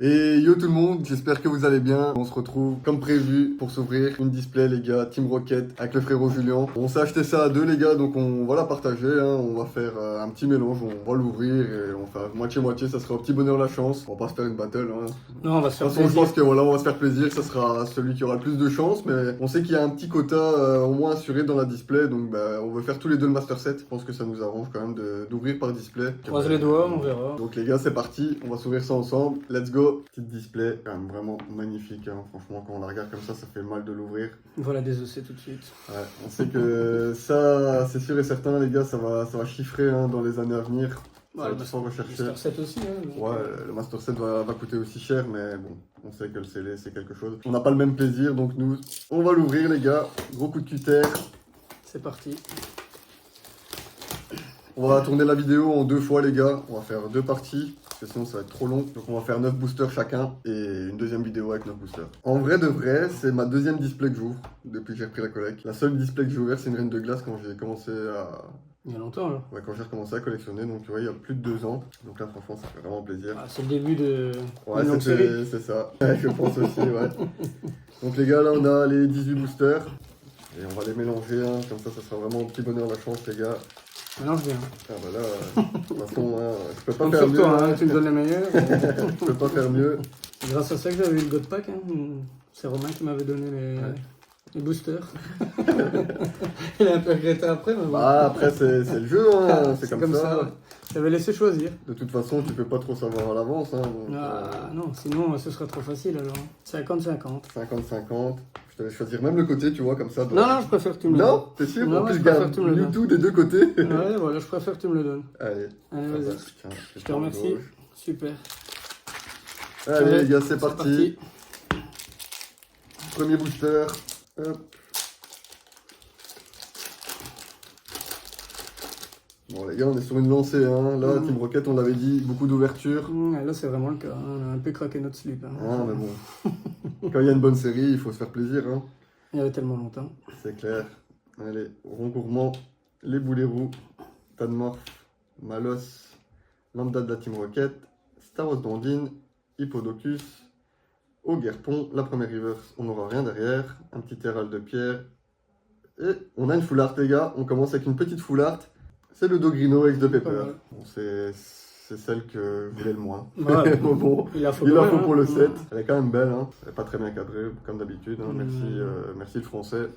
Et yo tout le monde, j'espère que vous allez bien. On se retrouve comme prévu pour s'ouvrir une display les gars, Team Rocket avec le frérot Julien. On s'est acheté ça à deux les gars, donc on va la partager, hein. On va faire un petit mélange, on va l'ouvrir et on va faire moitié-moitié, ça sera au petit bonheur la chance. On va pas se faire une battle, hein. Non, on va se De faire toute façon, je plaisir. pense que voilà, on va se faire plaisir, ça sera celui qui aura le plus de chance, mais on sait qu'il y a un petit quota au moins assuré dans la display, donc bah, on veut faire tous les deux le Master 7. Je pense que ça nous arrange quand même d'ouvrir par display. Croise les doigts, on verra. Donc les gars, c'est parti, on va s'ouvrir ça ensemble. Let's go. Petite display, quand même vraiment magnifique, hein. Franchement, quand on la regarde comme ça fait mal de l'ouvrir. Voilà, désossé tout de suite. Ouais, on sait que ça, c'est sûr et certain, les gars, ça va chiffrer hein, dans les années à venir. Ça va Ouais, être fort recherché. Master 7 aussi. Hein, donc, Ouais, le Master 7 va coûter aussi cher, mais bon, on sait que le scellé, c'est quelque chose. On n'a pas le même plaisir, donc nous, on va l'ouvrir, les gars. Gros coup de cutter. C'est parti. On va tourner la vidéo en deux fois, les gars. On va faire deux parties, parce que sinon ça va être trop long. Donc on va faire 9 boosters chacun et une deuxième vidéo avec 9 boosters. En vrai de vrai, c'est ma deuxième display que j'ouvre depuis que j'ai repris la collecte. La seule display que j'ai ouverte, c'est une reine de glace quand j'ai commencé à... Il y a longtemps, là. Ouais, quand j'ai recommencé à collectionner, donc tu vois, il y a plus de 2 ans. Donc là, franchement, ça fait vraiment plaisir. Ah, c'est le début de Ouais, une longue série. c'est ça. Ouais, je pense aussi, ouais. Donc les gars, là, on a les 18 boosters. Et on va les mélanger, hein. Comme ça sera vraiment un petit bonheur la chance, les gars. Mélange bien. Ah bah là, de toute façon, hein, je peux pas Compte faire sur mieux. toi, Hein. hein, tu me donnes les meilleurs. Je peux pas faire mieux. C'est grâce à ça que j'avais eu le God Pack. Hein. C'est Romain qui m'avait donné les boosters. Il a un peu regretté après, mais bon. Bah, après, c'est le jeu, hein. C'est comme ça. Ouais. J'avais laissé choisir. De toute façon, tu peux pas trop savoir à l'avance. Hein, donc, Non, sinon ce serait trop facile alors. 50-50. 50-50. Je te laisse choisir même le côté, tu vois, comme ça. Non, non, je préfère que tu me le donnes. Non, t'es sûr? Non, En plus, je je préfère garde que tu me le donnes. tout des deux côtés. Ouais, voilà, je préfère que tu me le donnes. Allez. Allez, Ah bah, vas-y. tiens, Je te remercie. gauche. Super. Allez, les gars, c'est parti. Premier booster. Hop. Bon, les gars, on est sur une lancée. Hein. Là, Team Rocket, on l'avait dit, beaucoup d'ouverture. Là, c'est vraiment le cas. Hein. On a un peu craqué notre slip. Hein. Ah, mais bon. Quand il y a une bonne série, il faut se faire plaisir. Hein. Il y avait tellement longtemps. C'est clair. Allez, rond gourmand, les boulets roux, Tadmorph, Malos, Lambda de la Team Rocket, Star Wars Dandine, Hippodocus, Ogerpon, la première reverse, on n'aura rien derrière, un petit Herald de pierre, et on a une full art les gars, on commence avec une petite full art, c'est le Dogrino X de Pepper. Ouais. Bon, c'est celle que je voulais le moins. Ouais. Bon, Il a faut pour le set, elle est quand même belle, hein. Elle est pas très bien cadrée, comme d'habitude, hein. Merci le français.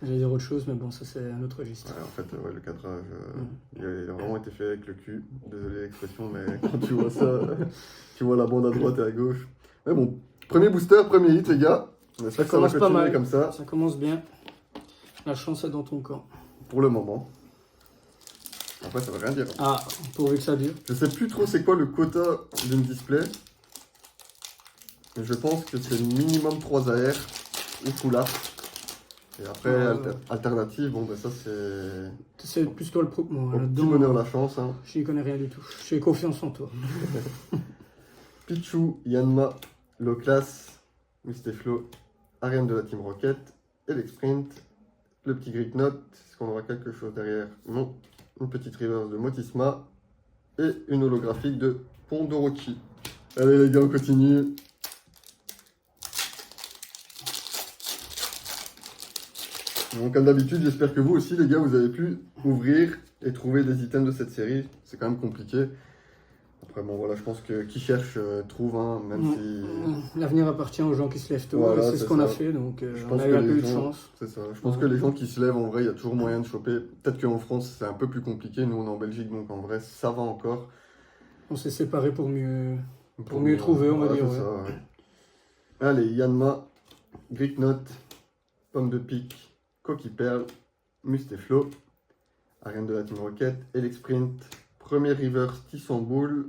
J'allais dire autre chose, mais bon, ça c'est un autre registre. Ouais, en fait, ouais, le cadrage, il a vraiment été fait avec le cul. Désolé l'expression, mais quand tu vois ça, tu vois la bande à droite et à gauche. Mais bon, premier booster, premier hit, les gars. On espère que ça va commence pas continuer mal. comme ça. Ça commence bien. La chance est dans ton camp. Pour le moment. Après, ça veut rien dire. Ah, pourvu que ça dure. Je sais plus trop c'est quoi le quota d'une display. Mais je pense que c'est minimum 3 AR ou full art. Et après, alternative, bon, ben ça c'est. C'est plus toi le pro que moi. Au petit bonheur la chance. Hein. Je n'y connais rien du tout. J'ai confiance en toi. Pichu, Yanma, Loclas, Musteflo, Ariane de la Team Rocket, Elexprint, le petit Greek Note, est-ce qu'on aura quelque chose derrière? Non. Une petite reverse de Motisma et une holographique de Pondoroki. Allez les gars, on continue. Donc comme d'habitude, j'espère que vous aussi les gars, vous avez pu ouvrir et trouver des items de cette série. C'est quand même compliqué. Après bon voilà, je pense que qui cherche trouve, hein, même si... L'avenir appartient aux gens qui se lèvent tôt, Voilà, et c'est ce qu'on a fait, donc on a eu un peu de chance. C'est ça, je pense que les gens qui se lèvent, en vrai, il y a toujours moyen de choper. Peut-être qu'en France, c'est un peu plus compliqué, nous on est en Belgique, donc en vrai, ça va encore. On s'est séparés pour mieux trouver, on va dire. Ouais. Ça, ouais. Allez, Yanma, Greek Note, Pomme de Pique, Coquille Perle, Musteflo, Ariane de la Team Rocket, Elexprint, premier reverse Tissamboul,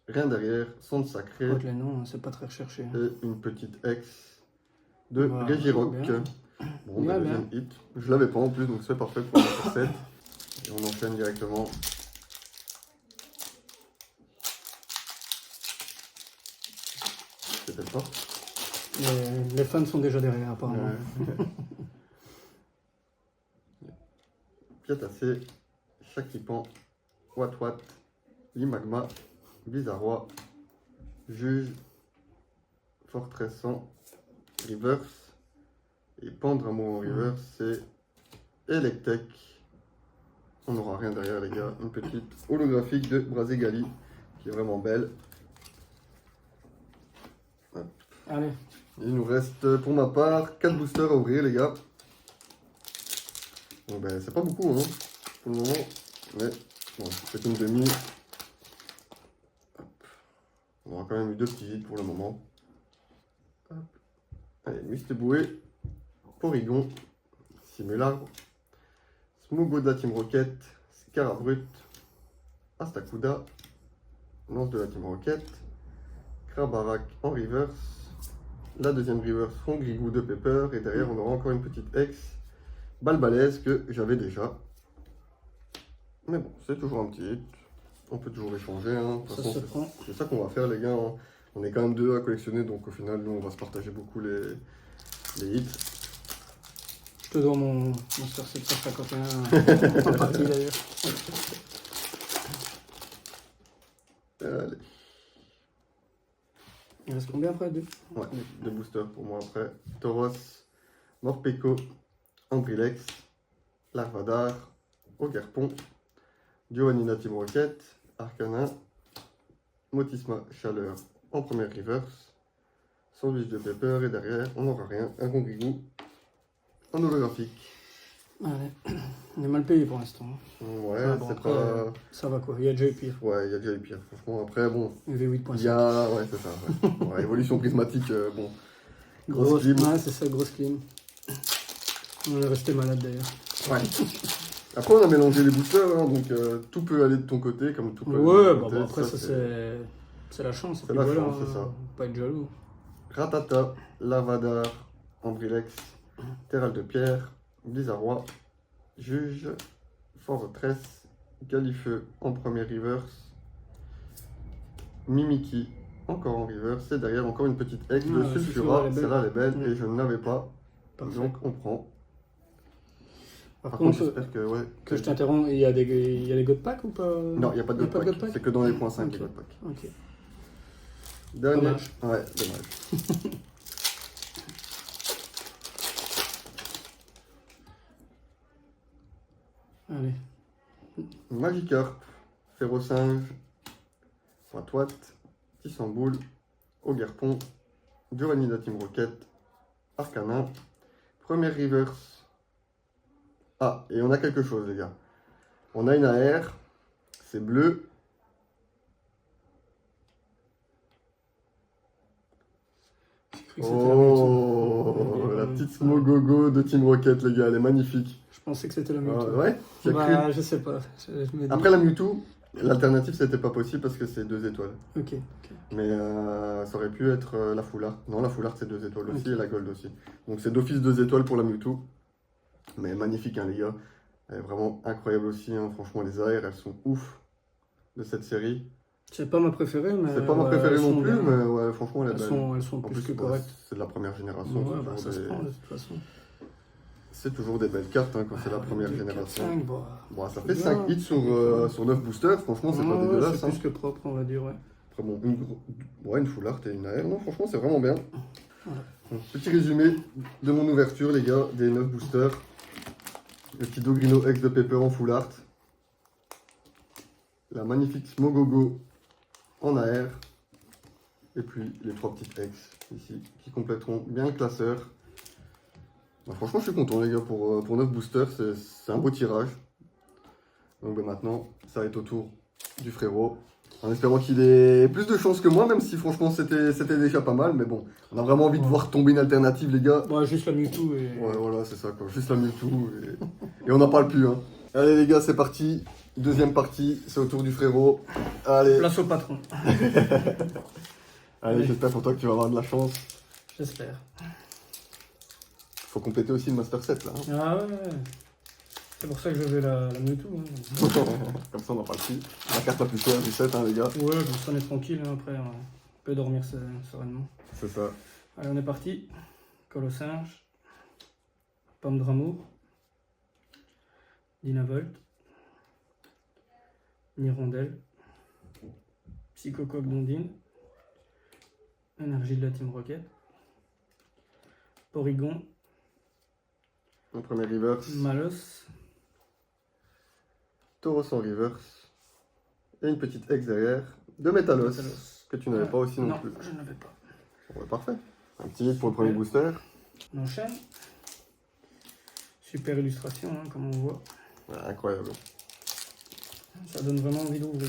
rien derrière, sonde sacrée. Les noms, c'est pas très recherché. Et une petite ex de Regirock. Bon, bien, deuxième hit. Je l'avais pas en plus, donc c'est parfait pour la 7. Et on enchaîne directement. C'était pas. Les fans sont déjà derrière, apparemment. Piatacé, Chakipan, Wat Wat, Limagma, Bizarrois, Juge, Fortressant, Reverse. Et Pandramo en reverse, c'est Electek. On n'aura rien derrière, les gars. Une petite holographique de Brazegali qui est vraiment belle. Allez. Il nous reste, pour ma part, 4 boosters à ouvrir, les gars. Bon, ben, c'est pas beaucoup, hein, pour le moment. Mais bon, c'est une demi. Hop. On aura quand même eu 2 petits vides pour le moment. Hop. Allez, Mysteboué, Porygon, Simularbre, Smogo de la Team Rocket, Scarabrut, Astakuda, Lance de la Team Rocket, Krabarak en reverse. La deuxième reverse, Rongrigou de Pepper. Et derrière, on aura encore une petite ex Balbalaise que j'avais déjà. Mais bon, c'est toujours un petit hit. On peut toujours échanger. Hein. De toute façon, c'est ça qu'on va faire, les gars. Hein. On est quand même 2 à collectionner. Donc au final, nous, on va se partager beaucoup les hits. Je te dois mon Star 751 en partie d'ailleurs. Allez. Il reste combien après? 2? Ouais, 2 boosters pour moi après. Tauros, Morpeko, Ambrilex, Larvadar, Ogerpon, Giovanni Team Rocket, Arcana, Motisma Chaleur en première reverse, Sandwich de Pepper et derrière on n'aura rien, un Rongrigou en holographique. Allez, on est mal payé pour l'instant. Ouais, Ah bon, c'est après, pas... Ça va quoi, il y a déjà eu pire. Ouais, il y a déjà eu pire, franchement. Après, bon, V8.5. il y a... Ouais, c'est ça. Ouais. Ouais, évolution prismatique, bon. Grosse clim. Ouais, c'est ça, grosse clim. On est resté malade d'ailleurs. Ouais. Après, on a mélangé les boosters, hein, donc tout peut aller de ton côté, comme tout peut aller Ouais, de ton bah, côté. bon, après ça c'est la chance. C'est la chance, c'est ça. Faut pas être jaloux. Ratata, Lavadar, Ambrilex, Terral de Pierre, Blizzarrois, Juge, Fortress, Galifeu en premier reverse, Mimiki encore en reverse, et derrière encore une petite ex de Sulfura, celle-là elle est belle et je ne l'avais pas, Parfait. donc on prend. Par contre, j'espère que, ouais, que je t'interromps, il y a des God Pack ou pas? Non, il n'y a pas de God Pack, c'est que dans les points 5 okay. les God Pack. Ok. Dommage. Ouais, dommage. Allez. Magikarp, Ferrosinge, Poitouat, Tissamboul, Ogerpon, Giovanni da Team Rocket, Arcana, première reverse. Ah, et on a quelque chose, les gars. On a une AR, c'est bleu. Oh, la petite Smogogo de Team Rocket, les gars, elle est magnifique. Je pensais que c'était la Mewtwo. Ouais, bah, je sais pas. Après la Mewtwo, l'alternative c'était pas possible parce que c'est 2 étoiles. Ok. Mais ça aurait pu être la Full Art. Non, la Full Art c'est 2 étoiles aussi et la Gold aussi. Donc c'est d'office 2 étoiles pour la Mewtwo. Mais magnifique, hein, les gars. Elle est vraiment incroyable aussi. Hein. Franchement, les AR elles sont ouf de cette série. C'est pas ma préférée, mais. C'est pas ma préférée non plus, mais ouais, franchement, elle est belle. Elles sont plus que correctes. C'est de la première génération. Ouais, bah, ça se prend de toute façon. C'est toujours des belles cartes hein, quand c'est la première génération. 5, bon, ça fait 5 hits sur 9 boosters, franchement, c'est pas dégueulasse. C'est plus que propre, on va dire, ouais. Après, bon, une Full Art et une AR, non, franchement, c'est vraiment bien. Voilà. Donc, petit résumé de mon ouverture, les gars, des 9 boosters. Le petit Dogrino X de Pepper en Full Art. La magnifique Smogogo en AR. Et puis les 3 petites X ici qui compléteront bien le classeur. Bah, franchement, je suis content, les gars, pour 9 boosters. C'est un beau tirage. Donc bah, maintenant, ça va être au tour du frérot. En espérant qu'il ait plus de chance que moi, même si franchement c'était déjà pas mal. Mais bon, on a vraiment envie de voir tomber une alternative, les gars. Ouais, juste la Mewtwo et... Ouais, voilà, c'est ça, quoi. Juste la Mewtwo et on n'en parle plus, hein. Allez, les gars, c'est parti. Deuxième partie, c'est au tour du frérot. Allez. Place au patron. Allez, j'espère pour toi que tu vas avoir de la chance. J'espère. Faut compléter aussi le Master 7, là. Hein. Ah ouais. C'est pour ça que je veux la Mewtwo. Hein. Comme ça, on n'en parle plus. La carte la plus chère du 7, hein, les gars. Ouais, comme ça, on est tranquille. Hein, après, on peut dormir sereinement. C'est ça. Allez, on est parti. Colossinge. Pomme d'amour. Dynavolt. Nirondelle. Psychocoque d'Ondine. énergie de la Team Rocket. Porygon, Un premier reverse. Malos, Tauros en reverse. Et une petite X derrière. De Metalos. Metalos. Que tu n'avais pas aussi non, non plus. je ne l'avais pas. Ouais, parfait. Un petit hit pour le premier booster. On enchaîne. Super illustration, hein, comme on voit. Ouais, incroyable. Ça donne vraiment envie d'ouvrir.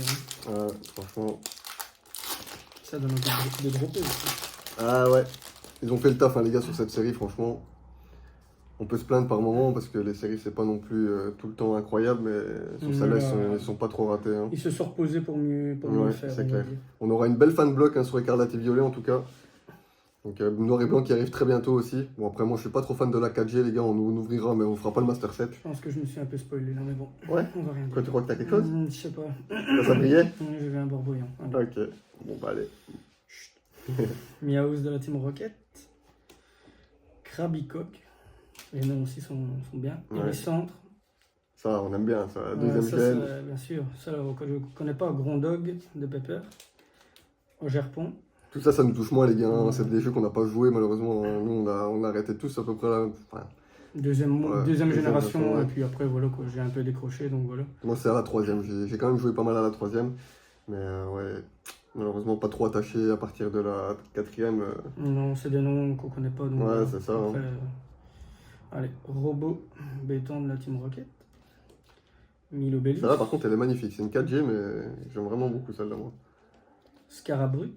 Hein. Franchement. Ça donne envie de dropper aussi. Ah ouais. Ils ont fait le taf, hein, les gars, sur cette série, franchement. On peut se plaindre par moment parce que les séries, c'est pas non plus tout le temps incroyable, mais sur celle-là, ils sont pas trop ratés. Hein. Ils se sont reposés pour mieux Ouais, le faire. c'est on va clair. dire. On aura une belle fan block hein, sur Écarlate et Violet en tout cas. Donc noir et blanc qui arrive très bientôt aussi. Bon après moi je suis pas trop fan de la 4G les gars, on ouvrira mais on fera pas le Master 7. Je pense que je me suis un peu spoilé là, mais bon. Ouais. On va rien dire. Quoi, tu crois que t'as quelque chose Je sais pas. Ça brillait. J'avais un borboyant. Allez. Ok. Bon bah allez. Miaouz de la Team Rocket. Krabicock. Les noms aussi sont bien. Ouais. Hélicentre. Ça on aime bien ça. Ouais, Deuxième ça, chaîne. bien sûr. Ça, je connais pas. Grondog de Pepper. Au Gerpon. Tout ça ça nous touche moins les gars. Hein. Ouais. C'est des jeux qu'on n'a pas joué malheureusement. Nous on a arrêté tous à peu près là. Enfin, Deuxième génération. ouais. Et puis après, voilà quoi. J'ai un peu décroché, donc voilà. moi c'est à la troisième. J'ai quand même joué pas mal à la troisième. Mais ouais. Malheureusement pas trop attaché à partir de la quatrième. Non, c'est des noms qu'on connaît pas. Donc, Ouais c'est ça. après, Hein. allez, Robot Béton de la Team Rocket. Milobellis. Celle-là par contre elle est magnifique. C'est une 4G mais j'aime vraiment beaucoup celle-là moi. Scarabrut.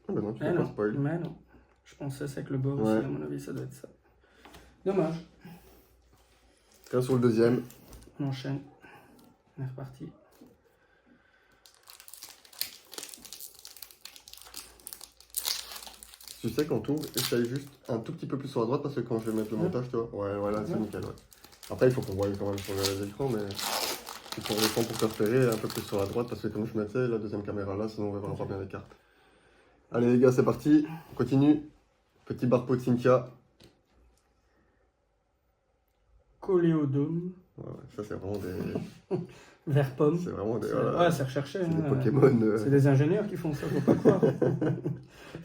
Ah bah non, tu Mais peux pas non, spoil. mais non. Je pensais c'est avec le bord Ouais. aussi, à mon avis, ça doit être ça. Dommage. Tiens sur le deuxième. On enchaîne. On est reparti. Tu sais quand tout essaye juste un tout petit peu plus sur la droite parce que quand je vais mettre le Ouais. montage, tu vois. Ouais, voilà, c'est Ouais. nickel. Ouais. Après, il faut qu'on voie quand même sur l'écran, mais il faut le temps pour te repérer un peu plus sur la droite parce que comme je mettais la deuxième caméra là, sinon on verra pas bien les cartes. Allez les gars, c'est parti. On continue. Petit barpeau de Cynthia. Coléodome. Ouais, ça c'est vraiment des. Vert pomme. C'est vraiment des. C'est- Voilà, Ouais, c'est recherché. c'est des hein. Pokémon. C'est des ingénieurs qui font ça, faut pas croire.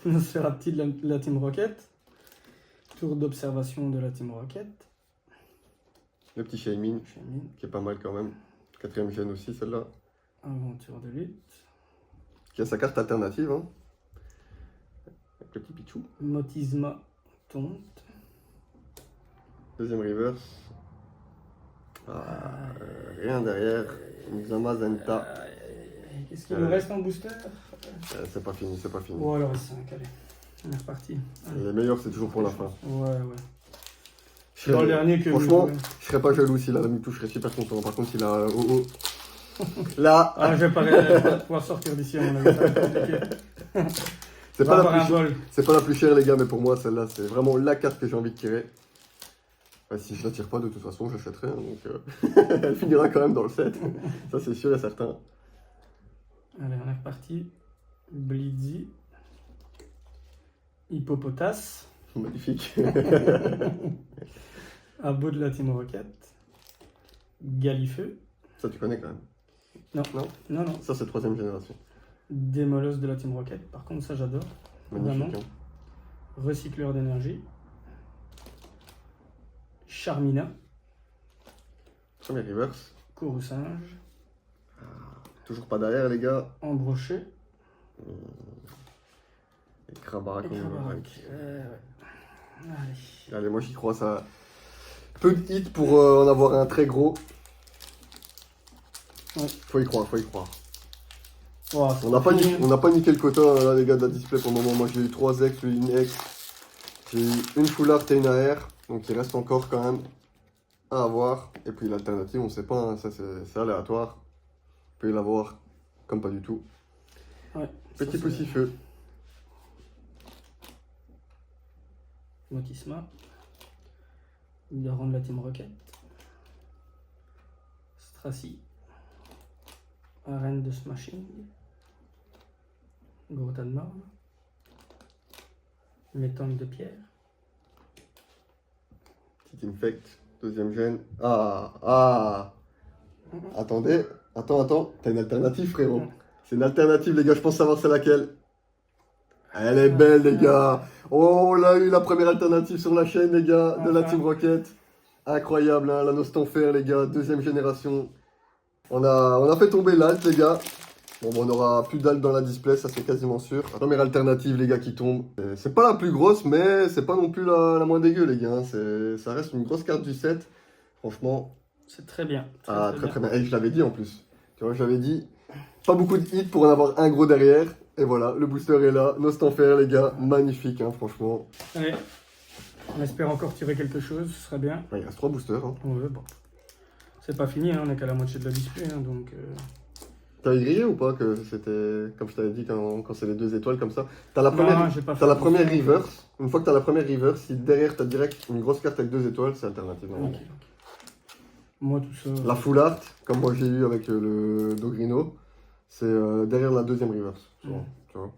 Nosferatu de la Team Rocket. Tour d'observation de la Team Rocket. Le petit Shaymin, Chemin. qui est pas mal quand même. Quatrième chaîne aussi, celle-là. Aventure de lutte. Qui a sa carte alternative. Hein. Avec le petit Pichou. Motisma Tonte. Deuxième reverse. Rien derrière. Muzama Zenta. Qu'est-ce qu'il nous reste en booster? C'est pas fini, c'est pas fini. Oh, alors 5, allez. On est reparti. Allez. Les meilleurs, c'est toujours pour la fin. Ouais. Je C'est dans le serais- dernier que. Franchement, je serais pas jaloux s'il a la Mewtwo, je serais super content. Par contre, il a oh. Là, Ah, je vais pas pouvoir sortir d'ici à mon avis. Ça va être compliqué. c'est On va pas, avoir la un plus vol. c'est pas la plus chère, les gars, mais pour moi, celle-là, c'est vraiment la carte que j'ai envie de tirer. Si je la tire pas, de toute façon, j'achèterai. Hein, donc, elle finira quand même dans le set. Ça, c'est sûr et certain. Allez, on est reparti. Blizzy. Hippopotas. Magnifique. Abo de la Team Rocket. Galifeu. Ça, tu connais quand même. Non. Ça, c'est troisième génération. Démolos de la Team Rocket. Par contre, ça, j'adore. Magnifique. Vraiment. Hein. Recycleur d'énergie. Charmina. Premier reverse. Courroucinge. Toujours pas derrière, les gars. Embroché. Et Krabarak. Et Krabarak. Ouais. Allez. Allez, moi j'y crois, ça. Peu de hits pour en avoir un très gros. Ouais. Faut y croire. Oh, On n'a pas niqué le quota, là, les gars, de la display pour le moment. Moi j'ai eu 3 X, lui une X. J'ai eu une full art et une AR. Donc il reste encore quand même à avoir. Et puis l'alternative, on sait pas, hein, ça c'est aléatoire. On peut l'avoir comme pas du tout. Ouais, Petit ça, petit feu. Motisma. Daron de la Team Rocket. Stracy. Arène de Smashing. Gros tas de marbre. Métanque de pierre. Petit infect. Deuxième gène. Attendez. Attends, t'as une alternative, frérot. C'est une alternative, les gars, je pense savoir c'est laquelle. Elle est belle, les gars. Oh, on a eu la première alternative sur la chaîne, les gars, de la Enfin. Team Rocket. Incroyable, hein, la Nostenfer, les gars, deuxième génération. On a fait tomber l'alt, les gars. Bon, on aura plus d'alt dans la display, ça c'est quasiment sûr. Première alternative, les gars, qui tombe. C'est pas la plus grosse, mais c'est pas non plus la moins dégueu, les gars. Ça reste une grosse carte du set. Franchement, C'est très bien. très bien. Et je l'avais dit en plus. Tu vois, je l'avais dit. Pas beaucoup de hits pour en avoir un gros derrière. Et voilà, le booster est là. Nostenfer, les gars, magnifique, hein, franchement. Allez, on espère encore tirer quelque chose, ce serait bien. Ouais, il reste 3 boosters. Hein. Ouais, bon. C'est pas fini, hein, on est qu'à la moitié de la display, hein, donc... T'avais grillé ou pas que c'était, comme je t'avais dit, quand c'est les 2 étoiles comme ça. T'as la première, Non, j'ai pas fait t'as la attention. première reverse. Une fois que t'as la première reverse, si derrière t'as direct une grosse carte avec 2 étoiles, c'est alternative. Ok, Normalement. ok. Moi, tout ça... La full art, comme moi j'ai eu avec le Dogrino, c'est derrière la deuxième reverse. Souvent, tu vois.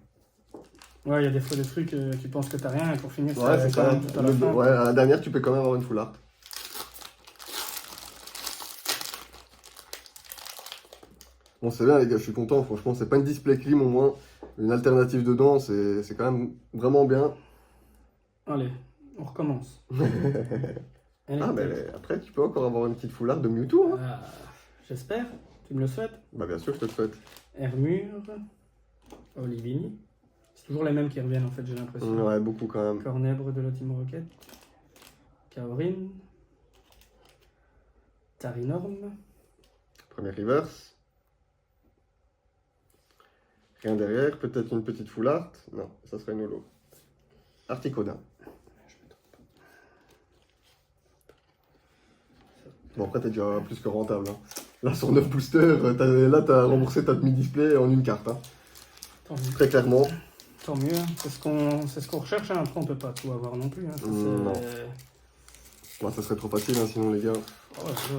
Ouais, il y a des fois des trucs, tu penses que t'as rien, et pour finir, Ouais, c'est quand ça. même tout à la fin. Ouais, à la dernière, tu peux quand même avoir une full art. Bon, c'est bien, les gars, je suis content. Franchement, c'est pas une display clim au moins. Une alternative dedans, c'est quand même vraiment bien. Allez, on recommence. Elle est Ah, mais top. après, tu peux encore avoir une petite full art de Mewtwo. Hein. Ah, j'espère, tu me le souhaites. Bah, bien sûr, je te le souhaite. Hermure, Olivini. C'est toujours les mêmes qui reviennent en fait, j'ai l'impression. Ouais, beaucoup quand même. Cornèbre de la Team Rocket. Kaorin. Tarinorm. Première reverse. Rien derrière, peut-être une petite full art. Non, ça serait une holo. Articodin. Bon, après, t'es déjà plus que rentable. Hein. Là, sur 9 boosters, t'as remboursé ta demi-display en une carte. Hein. Tant mieux. Très clairement. Tant mieux, c'est ce qu'on recherche. Hein. Après, on peut pas tout avoir non plus. Hein. Ça, Non. Bah, ça serait trop facile, hein, sinon, les gars. Ouais,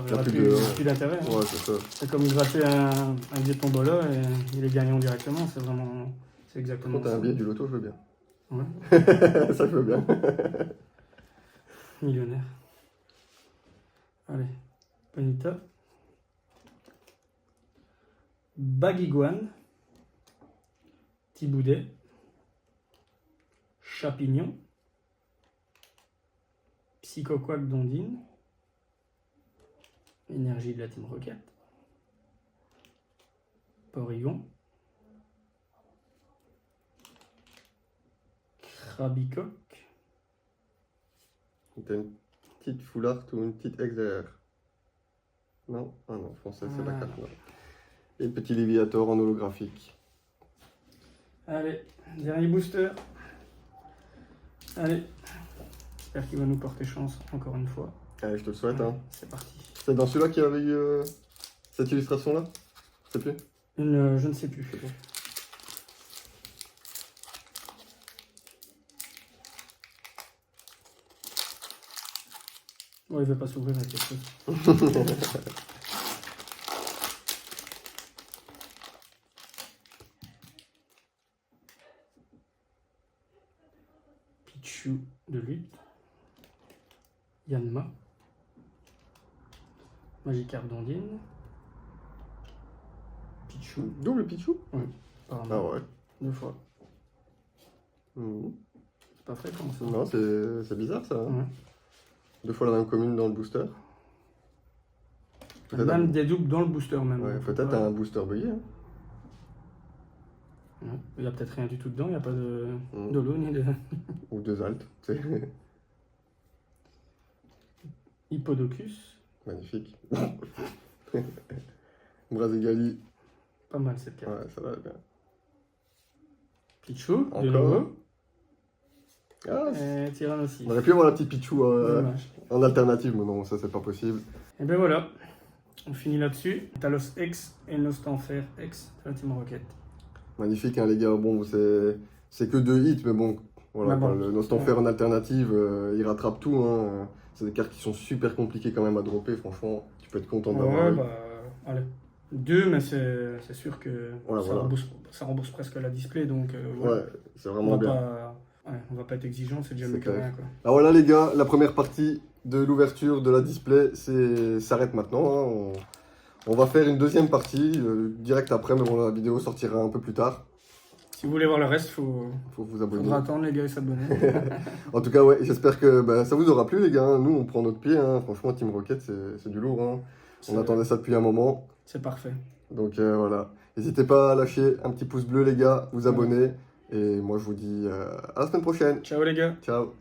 il Y a n'y plus de- plus d'intérêt. Hein. Ouais, c'est ça. C'est comme gratter un billet de tombola et il est gagnant directement. C'est vraiment. C'est exactement Quand t'as ça. un billet du loto, je veux bien. Ouais, Ça, je veux bien. millionnaire. Allez, Bonita. Baguiguane. Thiboudet. Chapignon. Psychoquack d'Ondine. Énergie de la Team Rocket. Porygon. Krabicoque. T'as une petite full art ou une petite X derrière. Non? Ah non, français, c'est la Ah. carte. Non. Et le petit Léviator en holographique. Allez, dernier booster. Allez. J'espère qu'il va nous porter chance encore une fois. Allez, je te le souhaite. Hein. C'est parti. C'est dans celui-là qu'il y avait eu cette illustration-là? Je sais plus. Je ne sais plus. Oh, il ne veut pas s'ouvrir avec quelque chose. Pichu de lutte. Yanma. Magikarp d'Ondine. Pichu. Double Pichou? Apparemment. Ah ouais. 2 fois. Mhm. C'est pas fait comme ça. Non, c'est bizarre ça. Hein. Ouais. 2 fois la même commune dans le booster. Peut-être Même un... des doubles dans le booster même. Ouais, Faut peut-être pas- un booster bugué. Hein. Ouais. Il n'y a peut-être rien du tout dedans, il n'y a pas de Mm. d'holo ni de Ou 2 altes. C'est Hippodocus. magnifique. Brasigali. Pas mal cette carte. Ouais, ça va bien. Pichu, Encore. de nouveau. Ah, Et Tyrannosaurus. on aurait pu avoir la petite Pichou Dommage. en alternative, mais non, ça c'est pas possible. Et ben voilà, on finit là-dessus. Talos X et Nostanfer X de la Team Rocket. Magnifique, hein, les gars. Bon, c'est que 2 hits, mais bon, voilà, Mais bon. quoi, le Nostanfer en alternative, il rattrape tout. Hein. C'est des cartes qui sont super compliquées quand même à dropper, franchement. Tu peux être content d'avoir Ouais, eu. bah, allez. 2, mais c'est sûr que Ouais, ça, voilà. rembourse presque la display, donc Ouais, c'est on vraiment va bien. pas, on va pas être exigeant, c'est déjà C'est mieux que clair. rien, quoi. Alors voilà les gars, la première partie de l'ouverture de la display s'arrête maintenant. Hein. On va faire une deuxième partie direct après, mais bon, la vidéo sortira un peu plus tard. Si vous voulez voir le reste, Faut vous abonner. faudra attendre les gars et s'abonner. En tout cas, ouais, j'espère que ça vous aura plu, les gars. Nous, on prend notre pied. Hein. Franchement, Team Rocket, c'est du lourd. Hein. On attendait ça depuis un moment. C'est parfait. Donc voilà. N'hésitez pas à lâcher un petit pouce bleu, les gars, vous abonner. Et moi, je vous dis à la semaine prochaine. Ciao les gars. Ciao.